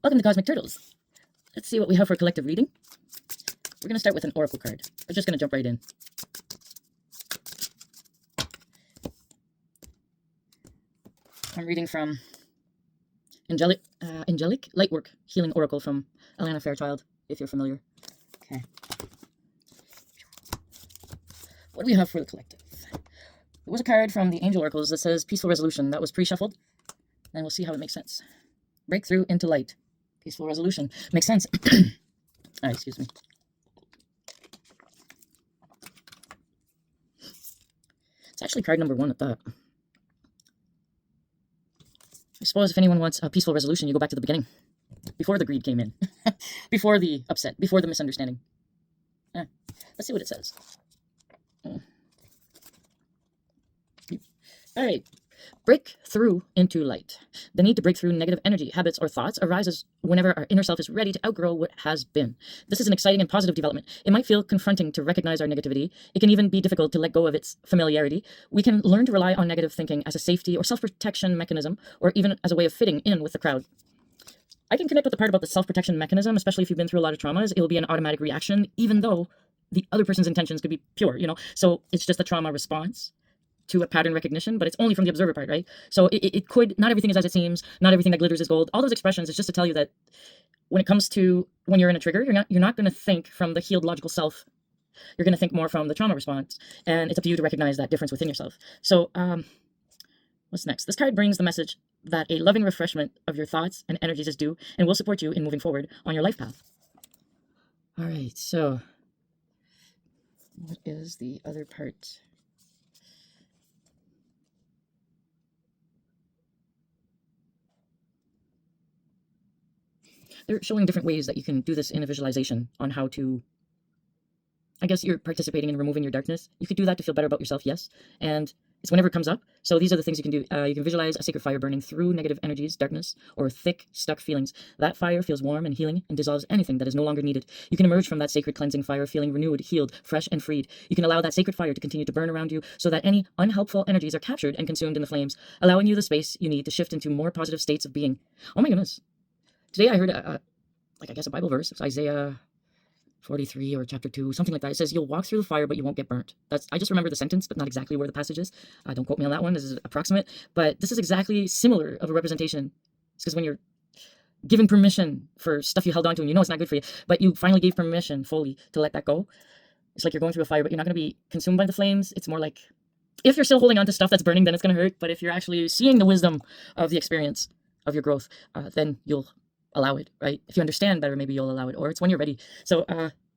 Welcome to Cosmic Turtles. Let's see what we have for collective reading. We're going to start with an oracle card. We're just going to jump right in. I'm reading from Angelic Lightwork Healing Oracle from Alana Fairchild, if you're familiar. Okay. What do we have for the collective? There was a card from the Angel Oracles that says Peaceful Resolution. That was pre-shuffled. And we'll see how it makes sense. Breakthrough into light. Peaceful resolution. Makes sense. Excuse me. It's actually card number 1 at that. I suppose if anyone wants a peaceful resolution, you go back to the beginning. Before the greed came in. Before the upset. Before the misunderstanding. Let's see what it says. Alright. Break through into light. The need to break through negative energy, habits, or thoughts arises whenever our inner self is ready to outgrow what has been. This is an exciting and positive development. It might feel confronting to recognize our negativity. It can even be difficult to let go of its familiarity. We can learn to rely on negative thinking as a safety or self-protection mechanism, or even as a way of fitting in with the crowd. I can connect with the part about the self-protection mechanism, especially if you've been through a lot of traumas. It will be an automatic reaction, even though the other person's intentions could be pure, So it's just a trauma response to a pattern recognition, but it's only from the observer part, right? So it could, not everything is as it seems, not everything that glitters is gold. All those expressions is just to tell you that when it comes to when you're in a trigger, you're not going to think from the healed logical self. You're going to think more from the trauma response, and it's up to you to recognize that difference within yourself. So what's next? This card brings the message that a loving refreshment of your thoughts and energies is due and will support you in moving forward on your life path. All right, so what is the other part? They're showing different ways that you can do this in a visualization on how to, I guess you're participating in removing your darkness. You could do that to feel better about yourself, yes. And it's whenever it comes up. So these are the things you can do. You can visualize a sacred fire burning through negative energies, darkness, or thick, stuck feelings. That fire feels warm and healing and dissolves anything that is no longer needed. You can emerge from that sacred cleansing fire feeling renewed, healed, fresh, and freed. You can allow that sacred fire to continue to burn around you so that any unhelpful energies are captured and consumed in the flames, allowing you the space you need to shift into more positive states of being. Oh my goodness. Today I heard a Bible verse. It's Isaiah 43 or chapter 2, something like that. It says, you'll walk through the fire, but you won't get burnt. I just remember the sentence, but not exactly where the passage is. Don't quote me on that one. This is approximate, but this is exactly similar of a representation. It's because when you're given permission for stuff you held on to and you know it's not good for you, but you finally gave permission fully to let that go. It's like you're going through a fire, but you're not going to be consumed by the flames. It's more like, if you're still holding on to stuff that's burning, then it's going to hurt. But if you're actually seeing the wisdom of the experience of your growth, then you'll allow it, right? If you understand better, maybe you'll allow it, or it's when you're ready. So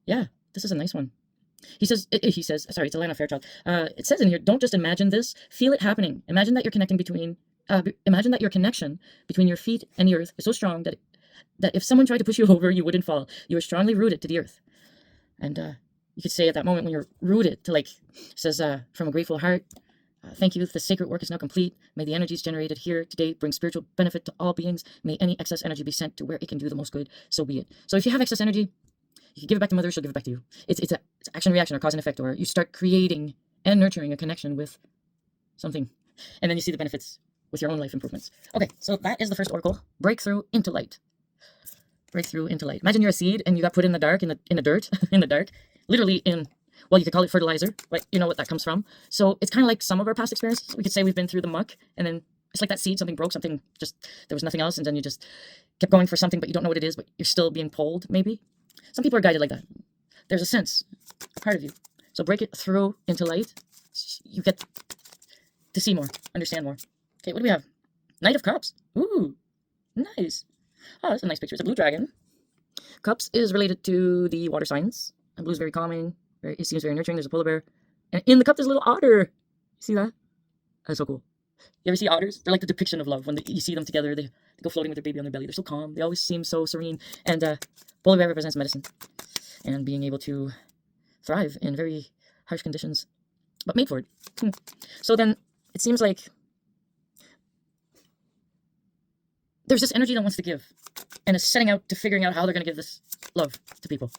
yeah, this is a nice one. He says, sorry, it's Alana Fairchild. It says in here, don't just imagine this, feel it happening. Imagine that imagine that your connection between your feet and the earth is so strong that if someone tried to push you over, you wouldn't fall. You are strongly rooted to the earth. And you could say at that moment when you're rooted to, like, it says, from a grateful heart, thank you. The sacred work is now complete. May the energies generated here today bring spiritual benefit to all beings. May any excess energy be sent to where it can do the most good. So be it. So if you have excess energy, you can give it back to Mother. She'll give it back to you. It's action reaction or cause and effect, or you start creating and nurturing a connection with something, and then you see the benefits with your own life improvements. Okay, so that is the first oracle. Breakthrough into light. Breakthrough into light. Imagine you're a seed and you got put in the dark, in the dirt, in the dark, literally in. Well, you could call it fertilizer, but you know what that comes from. So it's kind of like some of our past experiences. We could say we've been through the muck, and then it's like that seed, something broke, there was nothing else, and then you just kept going for something, but you don't know what it is, but you're still being pulled, maybe. Some people are guided like that. There's a sense, a part of you. So break it through into light. You get to see more, understand more. Okay, what do we have? Knight of Cups. Ooh, nice. Oh, that's a nice picture. It's a blue dragon. Cups is related to the water signs, and blue is very calming. It seems very nurturing. There's a polar bear. And in the cup, there's a little otter. See that? That's so cool. You ever see otters? They're like the depiction of love. When you see them together, they go floating with their baby on their belly. They're so calm. They always seem so serene. And polar bear represents medicine and being able to thrive in very harsh conditions, but made for it. So then it seems like there's this energy that wants to give and is setting out to figuring out how they're going to give this love to people.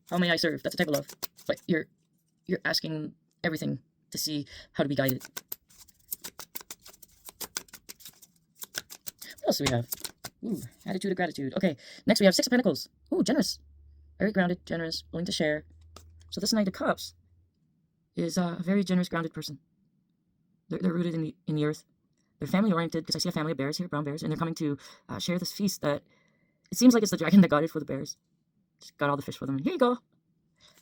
How may I serve? That's a type of love. But you're asking everything to see how to be guided. What else do we have? Ooh, attitude of gratitude. Okay, next we have Six of Pentacles. Ooh, generous. Very grounded, generous, willing to share. So this Knight of Cups is a very generous, grounded person. They're rooted in the earth. They're family oriented because I see a family of bears here, brown bears, and they're coming to share this feast that it seems like it's the dragon that got it for the bears. Just got all the fish for them. Here you go.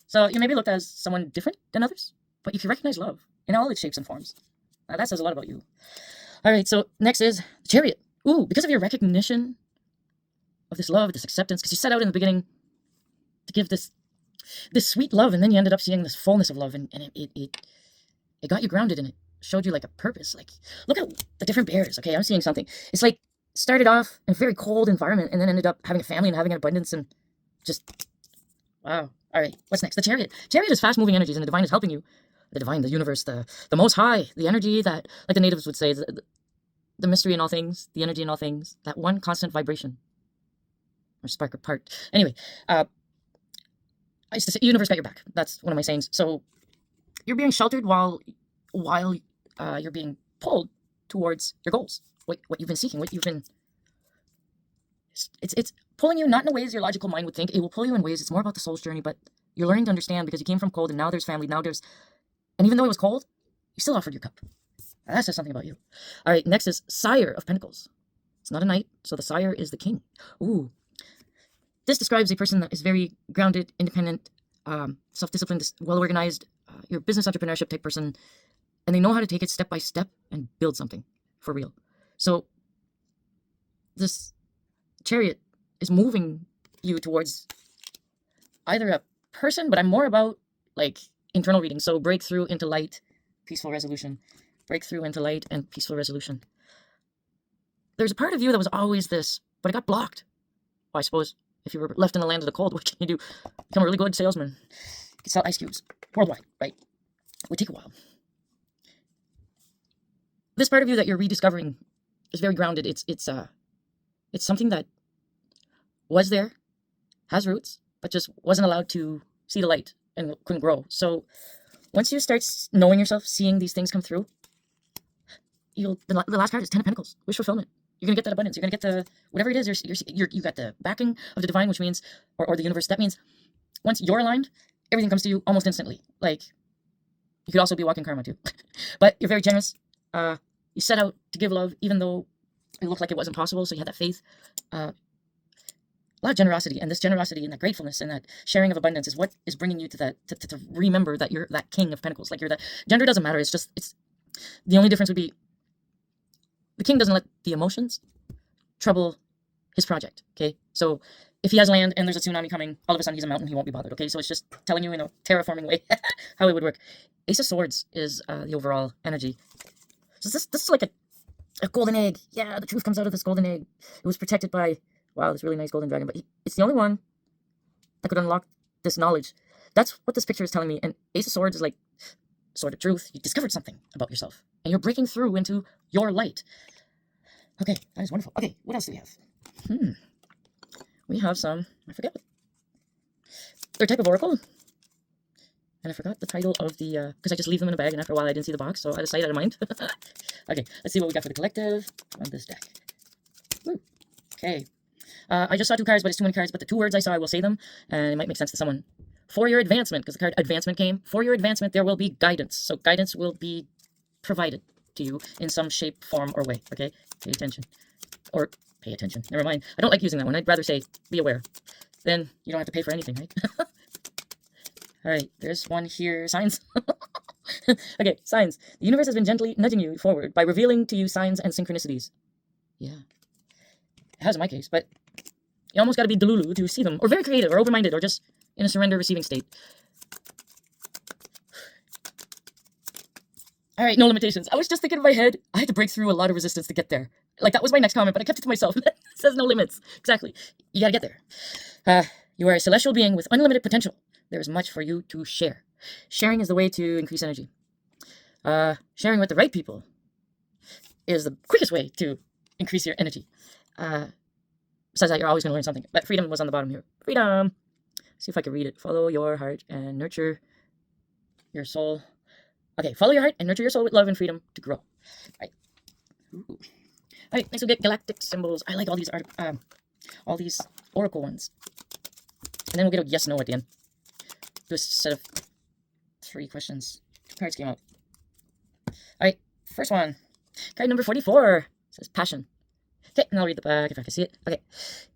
So you may be looked at as someone different than others, but you can recognize love in all its shapes and forms. That says a lot about you. All right, so next is the Chariot. Ooh, because of your recognition of this love, this acceptance, because you set out in the beginning to give this sweet love, and then you ended up seeing this fullness of love, and it got you grounded, and it showed you like a purpose. Like, look at the different bears. Okay, I'm seeing something. It's like started off in a very cold environment, and then ended up having a family and having an abundance, and just wow. All right, what's next? The Chariot. Chariot is fast-moving energies, and the divine is helping you. The divine, the universe, the most high, the energy that, like the natives would say, the mystery in all things, the energy in all things, that one constant vibration, or spark or part. Anyway, I used to say, universe got your back. That's one of my sayings. So you're being sheltered while you're being pulled towards your goals, what you've been seeking, what you've been. It's pulling you not in ways your logical mind would think. It will pull you in ways. It's more about the soul's journey, but you're learning to understand because you came from cold, and now there's family. Now there's, and even though it was cold, you still offered your cup. Now that says something about you. All right, next is Sire of Pentacles. It's not a knight, so the Sire is the king. Ooh, this describes a person that is very grounded, independent, self-disciplined, well-organized. You're a business entrepreneurship type person, and they know how to take it step by step and build something for real. So this Chariot is moving you towards either a person, but I'm more about like internal reading. So breakthrough into light, peaceful resolution. Breakthrough into light and peaceful resolution. There's a part of you that was always this, but it got blocked. Well, I suppose if you were left in the land of the cold, what can you do? Become a really good salesman. You can sell ice cubes worldwide, right? It would take a while. This part of you that you're rediscovering is very grounded. It's something that was there, has roots, but just wasn't allowed to see the light and couldn't grow. So once you start knowing yourself, seeing these things come through, the last card is Ten of Pentacles, wish fulfillment. You're gonna get that abundance. You're gonna get the whatever it is. You got the backing of the divine, which means or the universe. That means once you're aligned, everything comes to you almost instantly. Like you could also be walking karma too, but you're very generous. You set out to give love, even though it looked like it wasn't possible. So you had that faith. A lot of generosity, and this generosity and that gratefulness and that sharing of abundance is what is bringing you to that to remember that you're that King of Pentacles. Like you're the gender doesn't matter. It's the only difference would be the king doesn't let the emotions trouble his project. Okay, so if he has land and there's a tsunami coming, all of a sudden he's a mountain. He won't be bothered. Okay, so it's just telling you in a terraforming way how it would work. Ace of Swords is the overall energy. So this is like a golden egg. Yeah, the truth comes out of this golden egg. It was protected by this really nice golden dragon, but it's the only one that could unlock this knowledge. That's what this picture is telling me. And Ace of Swords is like sword of truth. You discovered something about yourself, and you're breaking through into your light. Okay, that is wonderful. Okay, what else do we have? We have some, I forget what, third type of oracle. And I forgot the title of the, because I just leave them in a bag, and after a while I didn't see the box, so out of sight, out of mind. Okay, let's see what we got for the collective on this deck. Ooh. Okay. I just saw 2 cards, but it's too many cards, but the 2 words I saw, I will say them, and it might make sense to someone. For your advancement, because the card advancement came, for your advancement, there will be guidance. So guidance will be provided to you in some shape, form, or way, okay? Pay attention. Or pay attention. Never mind. I don't like using that one. I'd rather say be aware. Then you don't have to pay for anything, right? All right, there's one here. Signs. Okay, signs. The universe has been gently nudging you forward by revealing to you signs and synchronicities. Yeah. It has in my case, but you almost got to be delulu to see them, or very creative, or open-minded, or just in a surrender receiving state. All right, no limitations. I was just thinking in my head, I had to break through a lot of resistance to get there. Like, that was my next comment, but I kept it to myself. It says no limits. Exactly. You gotta get there. You are a celestial being with unlimited potential. There is much for you to share. Sharing is the way to increase energy. Sharing with the right people is the quickest way to increase your energy. Besides that, you're always going to learn something. But freedom was on the bottom here. Freedom. See if I can read it. Follow your heart and nurture your soul. Okay, follow your heart and nurture your soul with love and freedom to grow. All right. Ooh. All right, next we'll get galactic symbols. I like all these oracle ones. And then we'll get a yes, no at the end. Do a set of 3 questions. 2 cards came out. All right, first one. Card number 44. It says passion. Okay, and I'll read the back if I can see it. Okay,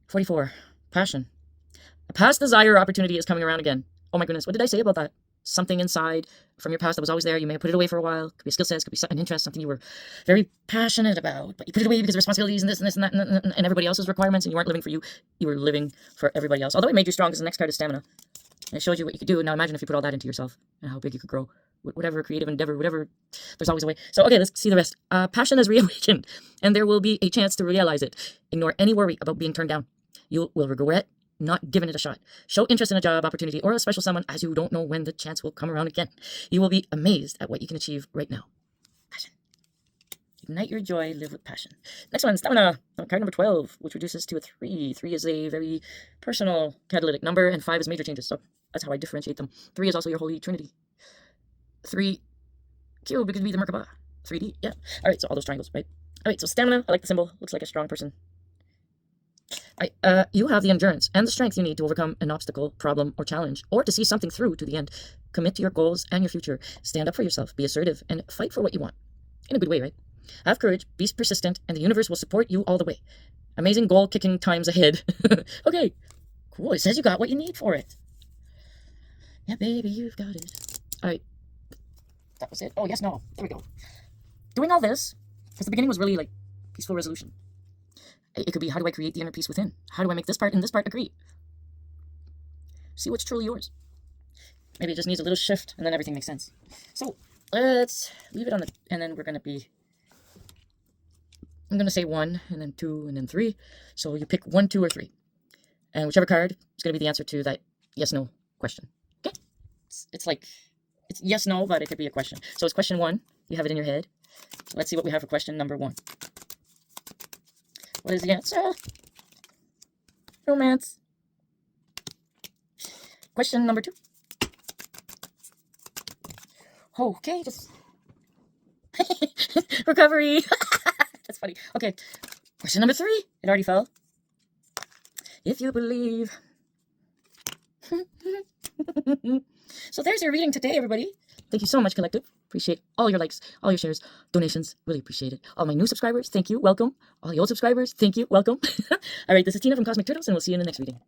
44. Passion. A past desire or opportunity is coming around again. Oh my goodness, what did I say about that? Something inside from your past that was always there. You may have put it away for a while. Could be a skill set, could be an interest, something you were very passionate about, but you put it away because of responsibilities and this and this and that and everybody else's requirements, and you weren't living for you. You were living for everybody else. Although it made you strong because the next card is stamina. And it showed you what you could do. And now imagine if you put all that into yourself and how big you could grow. Whatever creative endeavor, whatever, there's always a way. So, okay, let's see the rest. Passion is reawakened, and there will be a chance to realize it. Ignore any worry about being turned down. You will regret not giving it a shot. Show interest in a job opportunity or a special someone, as you don't know when the chance will come around again. You will be amazed at what you can achieve right now. Passion. Ignite your joy, live with passion. Next one, stamina. Card number 12, which reduces to a 3. 3 is a very personal catalytic number, and 5 is major changes. So that's how I differentiate them. 3 is also your Holy Trinity. 3 cube, it could be the Merkaba. 3D, yeah. All right, so all those triangles, right? All right, so stamina, I like the symbol. Looks like a strong person. You have the endurance and the strength you need to overcome an obstacle, problem, or challenge, or to see something through to the end. Commit to your goals and your future. Stand up for yourself, be assertive, and fight for what you want. In a good way, right? Have courage, be persistent, and the universe will support you all the way. Amazing goal-kicking times ahead. Okay, cool. It says you got what you need for it. Yeah, baby, you've got it. All right. That was it. Oh, yes, no. There we go. Doing all this, because the beginning was really like peaceful resolution. It could be, how do I create the inner peace within? How do I make this part and this part agree? See what's truly yours. Maybe it just needs a little shift, and then everything makes sense. So, let's leave it on the, and then we're going to be, I'm going to say 1, and then 2, and then 3. So you pick 1, 2, or 3. And whichever card is going to be the answer to that yes, no question. Okay? It's like, it's yes, no, but it could be a question. So it's question 1. You have it in your head. So let's see what we have for question number 1. What is the answer? Romance. Question number 2. Okay, just recovery. That's funny. Okay, question number 3. It already fell. If you believe. So there's your reading today, everybody. Thank you so much, Collective. Appreciate all your likes, all your shares, donations. Really appreciate it. All my new subscribers, thank you. Welcome. All the old subscribers, thank you. Welcome. All right, this is Tina from Cosmic Turtles, and we'll see you in the next reading.